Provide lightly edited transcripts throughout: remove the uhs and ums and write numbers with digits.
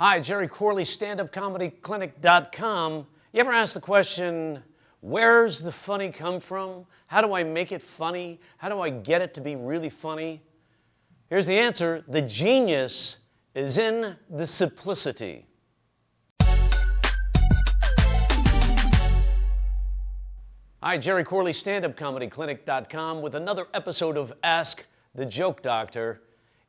Hi, Jerry Corley, standupcomedyclinic.com. You ever ask the question, where's the funny come from? How do I make it funny? How do I get it to be really funny? Here's the answer. The genius is in the simplicity. Hi, Jerry Corley, standupcomedyclinic.com with another episode of Ask the Joke Doctor.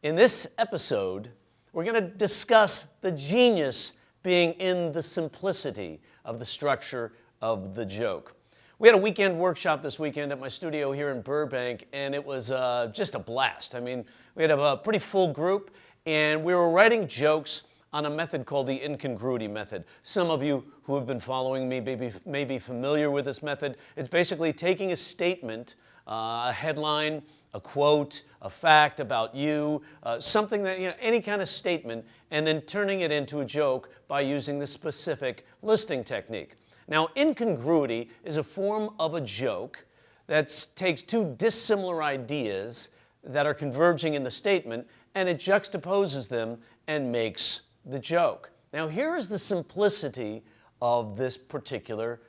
In this episode, we're going to discuss the genius being in the simplicity of the structure of the joke. We had a weekend workshop this weekend at my studio here in Burbank, and it was just a blast. I mean, we had a pretty full group, and we were writing jokes on a method called the incongruity method. Some of you who have been following me may be familiar with this method. It's basically taking a statement, a headline, a quote, a fact about you, something that, any kind of statement, and then turning it into a joke by using the specific listing technique. Now, incongruity is a form of a joke that takes two dissimilar ideas that are converging in the statement, and it juxtaposes them and makes the joke. Now, here is the simplicity of this particular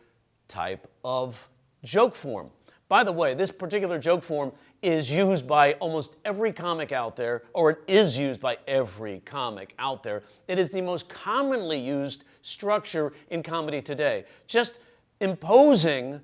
type of joke form. By the way, this particular joke form is used by almost every comic out there, or it is used by every comic out there. It is the most commonly used structure in comedy today. Just imposing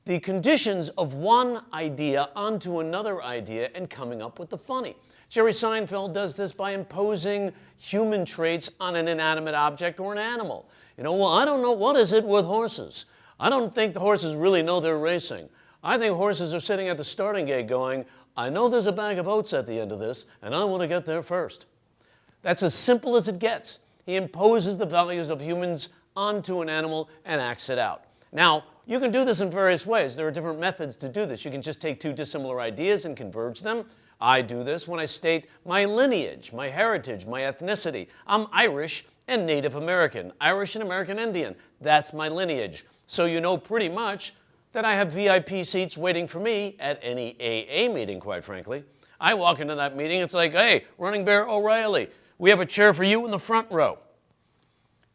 the conditions of one idea onto another idea and coming up with the funny. Jerry Seinfeld does this by imposing human traits on an inanimate object or an animal. Well, I don't know, what is it with horses? I don't think the horses really know they're racing. I think horses are sitting at the starting gate going, I know there's a bag of oats at the end of this, and I want to get there first. That's as simple as it gets. He imposes the values of humans onto an animal and acts it out. Now, you can do this in various ways. There are different methods to do this. You can just take two dissimilar ideas and converge them. I do this when I state my lineage, my heritage, my ethnicity. I'm Irish and Native American, Irish and American Indian. That's my lineage. So you know pretty much that I have VIP seats waiting for me at any AA meeting, quite frankly. I walk into that meeting, it's like, hey, Running Bear O'Reilly, we have a chair for you in the front row.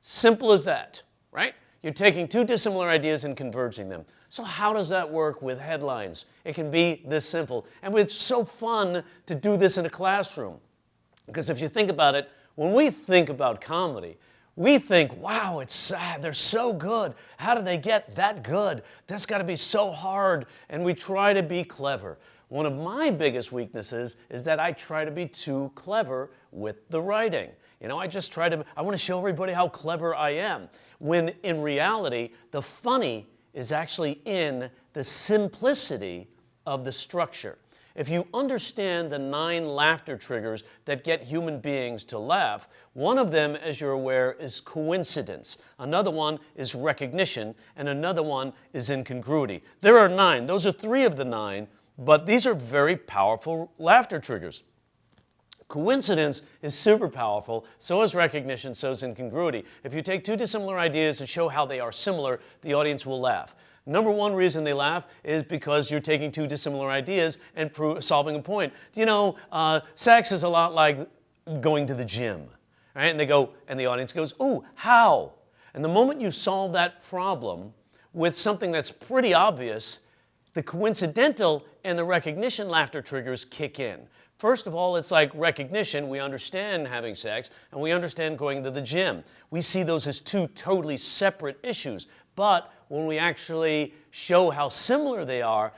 Simple as that, right? You're taking two dissimilar ideas and converging them. So how does that work with headlines? It can be this simple. And it's so fun to do this in a classroom. Because if you think about it, when we think about comedy, we think, wow, it's sad, they're so good. How do they get that good? That's got to be so hard. And we try to be clever. One of my biggest weaknesses is that I try to be too clever with the writing. I want to show everybody how clever I am. When in reality, the funny is actually in the simplicity of the structure. If you understand the 9 laughter triggers that get human beings to laugh, one of them, as you're aware, is coincidence. Another one is recognition, and another one is incongruity. There are 9. Those are 3 of the 9, but these are very powerful laughter triggers. Coincidence is super powerful, so is recognition, so is incongruity. If you take two dissimilar ideas and show how they are similar, the audience will laugh. Number one reason they laugh is because you're taking two dissimilar ideas and solving a point. Sex is a lot like going to the gym, right? And the audience goes, ooh, how? And the moment you solve that problem with something that's pretty obvious, the coincidental and the recognition laughter triggers kick in. First of all, it's like recognition. We understand having sex, and we understand going to the gym. We see those as two totally separate issues. But when we actually show how similar they are,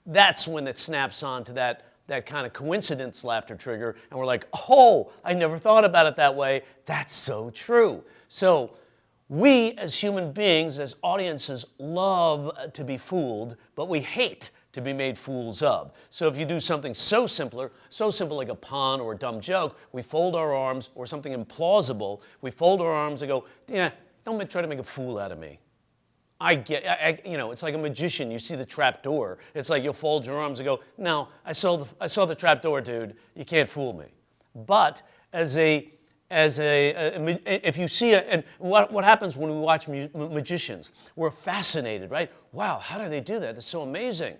that's when it snaps on to that kind of coincidence laughter trigger, and we're like, oh, I never thought about it that way. That's so true. So we as human beings, as audiences, love to be fooled, but we hate to be made fools of. So if you do something so simple like a pun or a dumb joke, we fold our arms, or something implausible, we fold our arms and go, yeah, don't try to make a fool out of me. It's like a magician. You see the trap door. It's like you'll fold your arms and go, no, I saw the trap door, dude. You can't fool me. But if you see and what happens when we watch magicians? We're fascinated, right? Wow, how do they do that? It's so amazing.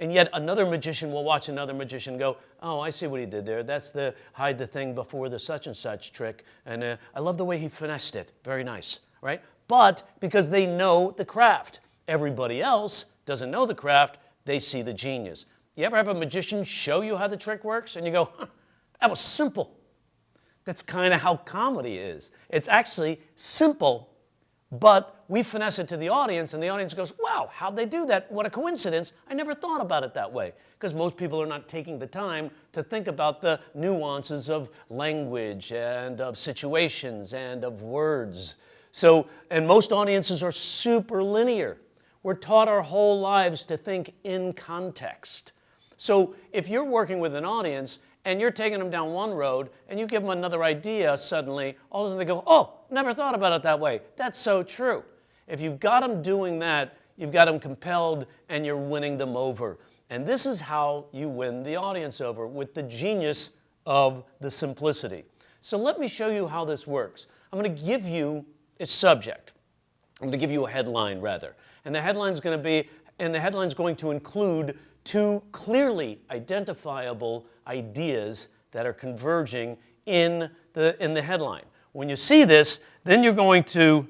And yet another magician will watch another magician go, oh, I see what he did there. That's the hide the thing before the such and such trick. And I love the way he finessed it. Very nice, right? But because they know the craft. Everybody else doesn't know the craft. They see the genius. You ever have a magician show you how the trick works? And you go, huh, that was simple. That's kind of how comedy is. It's actually simple, but we finesse it to the audience, and the audience goes, wow, how'd they do that? What a coincidence. I never thought about it that way. Because most people are not taking the time to think about the nuances of language and of situations and of words. So, and most audiences are super linear. We're taught our whole lives to think in context. So if you're working with an audience and you're taking them down one road and you give them another idea suddenly, all of a sudden they go, oh, never thought about it that way. That's so true. If you've got them doing that, you've got them compelled and you're winning them over. And this is how you win the audience over, with the genius of the simplicity. So let me show you how this works. I'm going to give you a subject. I'm going to give you a headline, rather. And the headline's going to include two clearly identifiable ideas that are converging in the headline. When you see this, then you're going to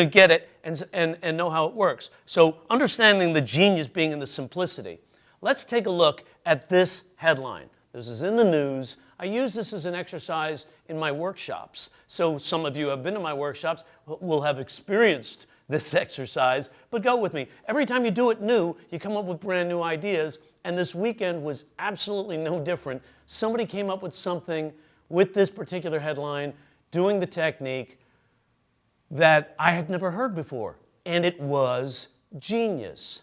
get it and know how it works. So understanding the genius being in the simplicity. Let's take a look at this headline. This is in the news. I use this as an exercise in my workshops. So some of you have been to my workshops, will have experienced this exercise, but go with me. Every time you do it new, you come up with brand new ideas, and this weekend was absolutely no different. Somebody came up with something with this particular headline, doing the technique that I had never heard before, and it was genius,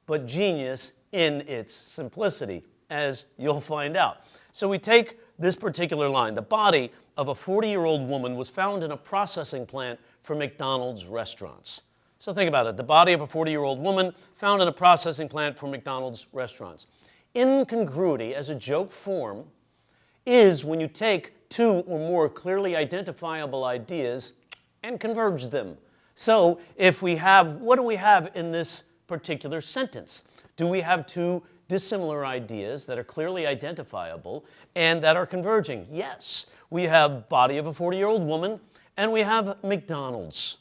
but genius in its simplicity, as you'll find out. So we take this particular line. The body of a 40-year-old woman was found in a processing plant for McDonald's restaurants. So think about it. The body of a 40-year-old woman found in a processing plant for McDonald's restaurants. Incongruity as a joke form is when you take two or more clearly identifiable ideas and converge them. So if we have, what do we have in this particular sentence? Do we have two dissimilar ideas that are clearly identifiable and that are converging? Yes. We have body of a 40-year-old woman and we have McDonald's.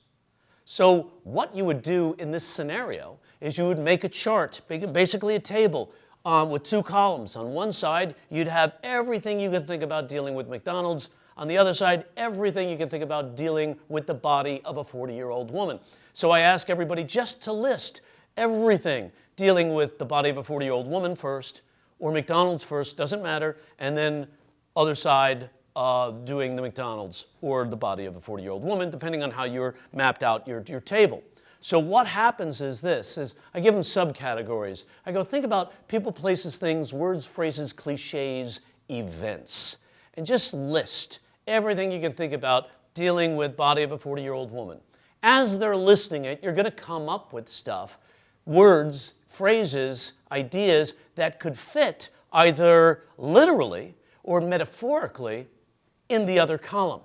So what you would do in this scenario is you would make a chart, basically a table with two columns. On one side, you'd have everything you can think about dealing with McDonald's. On the other side, everything you can think about dealing with the body of a 40-year-old woman. So I ask everybody just to list everything dealing with the body of a 40-year-old woman first, or McDonald's first, doesn't matter, and then other side doing the McDonald's or the body of a 40-year-old woman, depending on how you're mapped out your table. So what happens is this, is I give them subcategories. I go, think about people, places, things, words, phrases, cliches, events, and just list everything you can think about dealing with body of a 40-year-old woman. As they're listing it, you're going to come up with stuff, words, phrases, ideas that could fit either literally or metaphorically in the other column.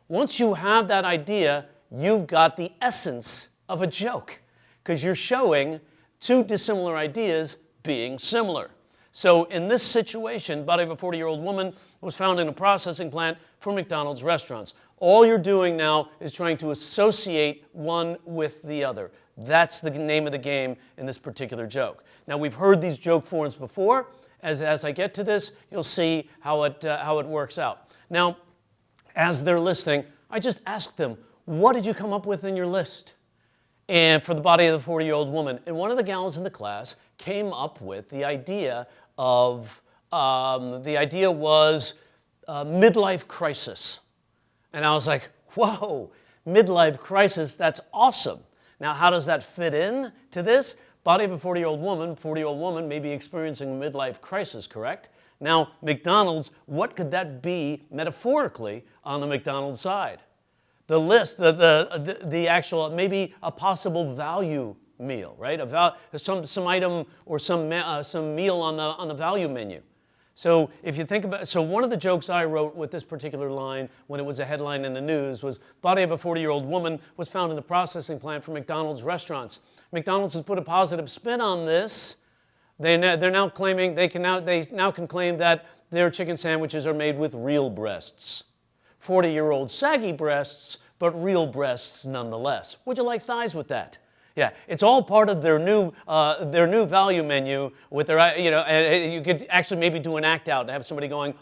Once you have that idea, you've got the essence of a joke, because you're showing two dissimilar ideas being similar. So in this situation, body of a 40-year-old woman was found in a processing plant for McDonald's restaurants. All you're doing now is trying to associate one with the other. That's the name of the game in this particular joke. Now, we've heard these joke forms before. As I get to this, you'll see how it works out. Now, as they're listing, I just ask them, what did you come up with in your list? And for the body of the 40-year-old woman, and one of the gals in the class came up with the idea of, midlife crisis. And I was like, whoa, midlife crisis, that's awesome. Now, how does that fit in to this? Body of a 40-year-old woman may be experiencing a midlife crisis, correct? Now, McDonald's, what could that be metaphorically on the McDonald's side? The list, the actual, maybe a possible value meal, right? Some item or some meal on the value menu. So if you think about, so one of the jokes I wrote with this particular line when it was a headline in the news was, body of a 40-year-old woman was found in the processing plant for McDonald's restaurants. McDonald's has put a positive spin on this. They're now claiming they now can claim that their chicken sandwiches are made with real breasts. 40-year-old saggy breasts, but real breasts nonetheless. Would you like thighs with that? Yeah, it's all part of their new value menu with their, and you could actually maybe do an act out and have somebody going,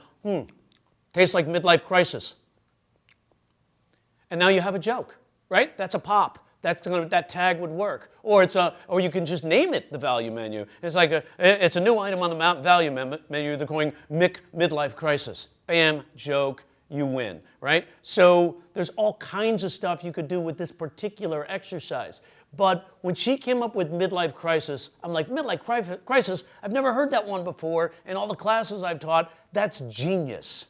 tastes like midlife crisis. And now you have a joke, right? That's a pop. That tag would work. Or you can just name it the value menu. It's like it's a new item on the value menu. They're going midlife crisis. Bam, joke, you win, right? So there's all kinds of stuff you could do with this particular exercise. But when she came up with midlife crisis, I'm like, midlife crisis? I've never heard that one before. In all the classes I've taught, that's genius.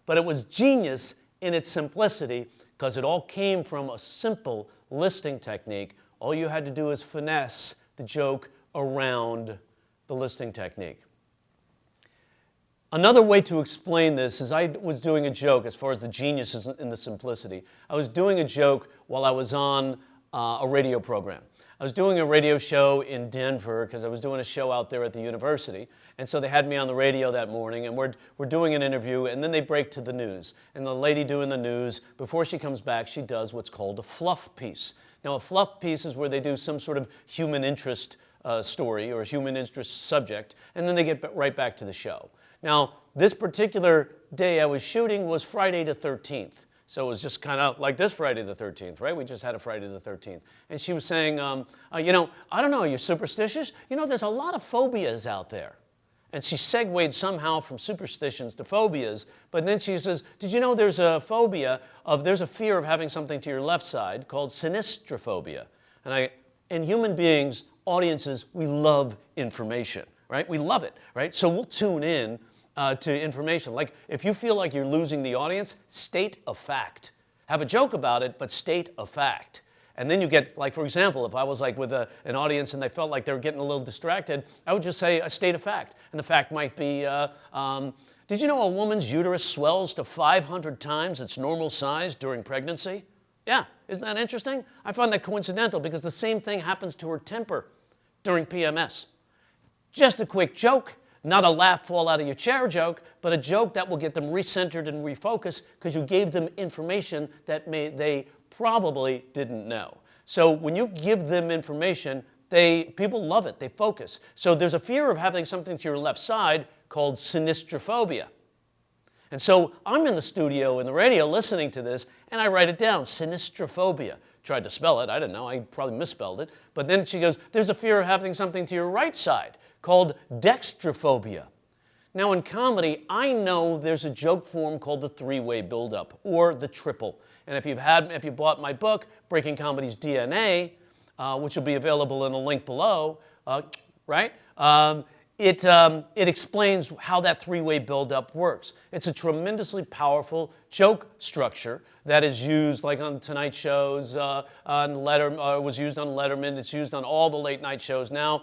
But it was genius in its simplicity because it all came from a simple listing technique. All you had to do is finesse the joke around the listing technique. Another way to explain this is I was doing a joke as far as the genius is in the simplicity. I was doing a joke while I was on a radio program. I was doing a radio show in Denver because I was doing a show out there at the university. And so they had me on the radio that morning, and we're doing an interview, and then they break to the news. And the lady doing the news, before she comes back, she does what's called a fluff piece. Now, a fluff piece is where they do some sort of human interest story or human interest subject, and then they get right back to the show. Now, this particular day I was shooting was Friday the 13th. So it was just kind of like this Friday the 13th, right? We just had a Friday the 13th. And she was saying, I don't know, you're superstitious? There's a lot of phobias out there. And she segued somehow from superstitions to phobias. But then she says, did you know there's a fear of having something to your left side called sinistrophobia? And human beings, audiences, we love information, right? We love it, right? So we'll tune in to information. Like if you feel like you're losing the audience, state a fact. Have a joke about it, but state a fact. And then you get, like for example, if I was like with an audience and they felt like they were getting a little distracted, I would just say a state of fact. And the fact might be, did you know a woman's uterus swells to 500 times its normal size during pregnancy? Yeah, isn't that interesting? I find that coincidental because the same thing happens to her temper during PMS. Just a quick joke. Not a laugh fall out of your chair joke, but a joke that will get them recentered and refocused because you gave them information that they probably didn't know. So when you give them information, people love it, they focus. So there's a fear of having something to your left side called sinistrophobia. And so I'm in the studio in the radio listening to this, and I write it down, sinistrophobia. Tried to spell it, I didn't know, I probably misspelled it. But then she goes, there's a fear of having something to your right side called dextrophobia. Now in comedy, I know there's a joke form called the three-way buildup, or the triple. And if you bought my book, Breaking Comedy's DNA, which will be available in a link below, right? It explains how that three-way buildup works. It's a tremendously powerful joke structure that is used like on Tonight shows, was used on Letterman, it's used on all the late night shows now.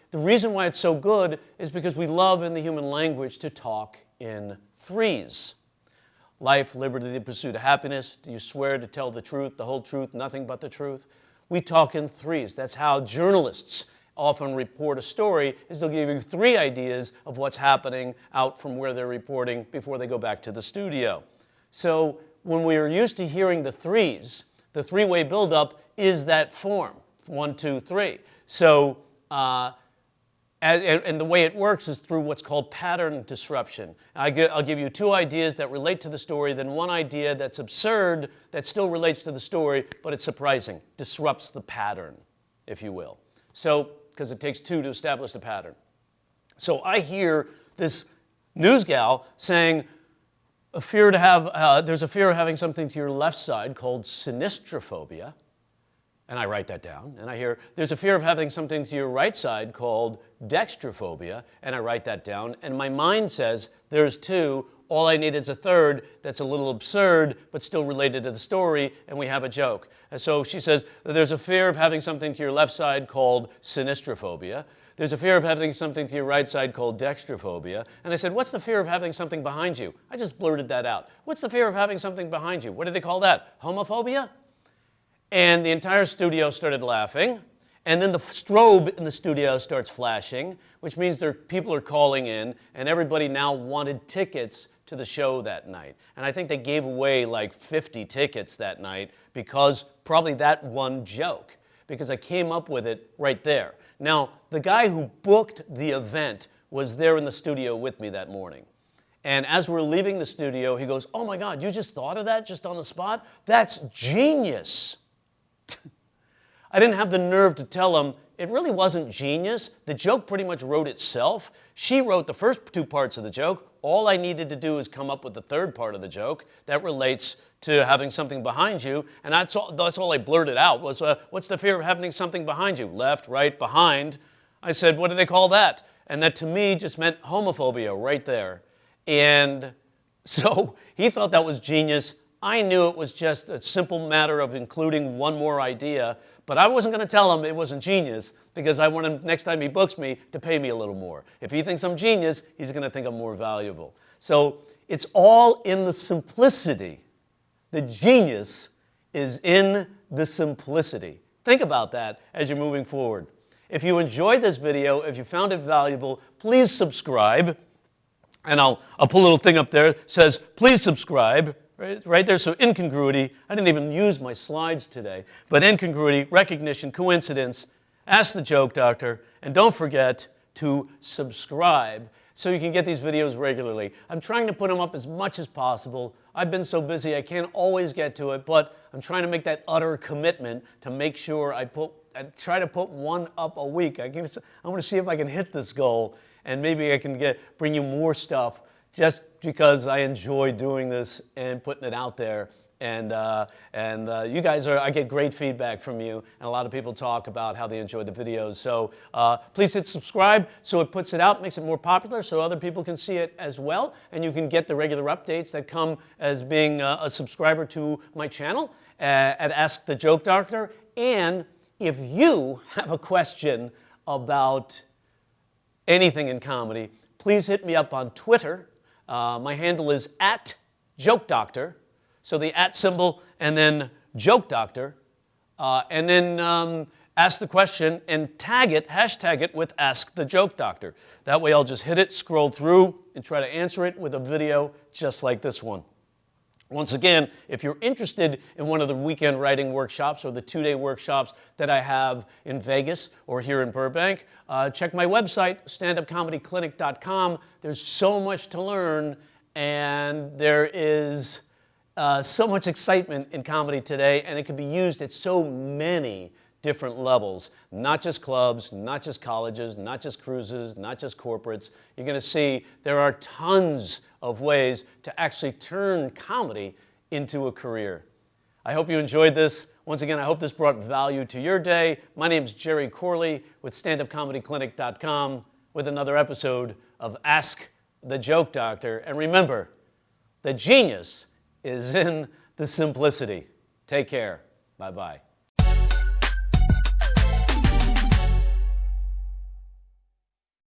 The reason why it's so good is because we love in the human language to talk in threes. Life, liberty, the pursuit of happiness. Do you swear to tell the truth, the whole truth, nothing but the truth? We talk in threes. That's how journalists often report a story, is they'll give you three ideas of what's happening out from where they're reporting before they go back to the studio. So when we are used to hearing the threes, the three-way buildup is that form, 1, 2, 3. So, and the way it works is through what's called pattern disruption. I'll give you two ideas that relate to the story, then one idea that's absurd that still relates to the story, but it's surprising, disrupts the pattern, if you will. So, because it takes two to establish the pattern. So I hear this news gal saying, there's a fear of having something to your left side called sinistrophobia. And I write that down, and I hear, there's a fear of having something to your right side called dextrophobia, and I write that down, and my mind says, there's two, all I need is a third that's a little absurd, but still related to the story, and we have a joke. And so she says, there's a fear of having something to your left side called sinistrophobia. There's a fear of having something to your right side called dextrophobia. And I said, what's the fear of having something behind you? I just blurted that out. What's the fear of having something behind you? What do they call that? Homophobia? And the entire studio started laughing. And then the strobe in the studio starts flashing, which means people are calling in, and everybody now wanted tickets to the show that night. And I think they gave away like 50 tickets that night because probably that one joke, because I came up with it right there. Now, the guy who booked the event was there in the studio with me that morning. And as we're leaving the studio, he goes, "Oh my God, you just thought of that just on the spot? That's genius." I didn't have the nerve to tell him it really wasn't genius. The joke pretty much wrote itself. She wrote the first two parts of the joke. All I needed to do is come up with the third part of the joke that relates to having something behind you. And that's all I blurted out was, what's the fear of having something behind you? Left, right, behind. I said, what do they call that? And that to me just meant homophobia right there. And so he thought that was genius. I knew it was just a simple matter of including one more idea, but I wasn't going to tell him it wasn't genius because I want him, next time he books me, to pay me a little more. If he thinks I'm genius, he's going to think I'm more valuable. So it's all in the simplicity. The genius is in the simplicity. Think about that as you're moving forward. If you enjoyed this video, if you found it valuable, please subscribe. And I'll put a little thing up there that says, please subscribe. Right there, so incongruity. I didn't even use my slides today, but incongruity, recognition, coincidence, ask the joke doctor, and don't forget to subscribe so you can get these videos regularly. I'm trying to put them up as much as possible. I've been so busy I can't always get to it, but I'm trying to make that utter commitment to make sure I try to put one up a week. I want to see if I can hit this goal, and maybe I can bring you more stuff just because I enjoy doing this and putting it out there. And you guys I get great feedback from you, and a lot of people talk about how they enjoy the videos. So please hit subscribe so it puts it out, makes it more popular so other people can see it as well. And you can get the regular updates that come as being a subscriber to my channel at Ask the Joke Doctor. And if you have a question about anything in comedy, please hit me up on Twitter. My handle is @JokeDoctor, so the @ symbol and then Joke Doctor, and then ask the question and hashtag it with Ask the Joke Doctor. That way I'll just hit it, scroll through, and try to answer it with a video just like this one. Once again, if you're interested in one of the weekend writing workshops or the 2-day workshops that I have in Vegas or here in Burbank, check my website, standupcomedyclinic.com. There's so much to learn, and there is so much excitement in comedy today, and it can be used at so many different levels, not just clubs, not just colleges, not just cruises, not just corporates. You're going to see there are tons of ways to actually turn comedy into a career. I hope you enjoyed this. Once again, I hope this brought value to your day. My name is Jerry Corley with standupcomedyclinic.com with another episode of Ask the Joke Doctor. And remember, the genius is in the simplicity. Take care. Bye-bye.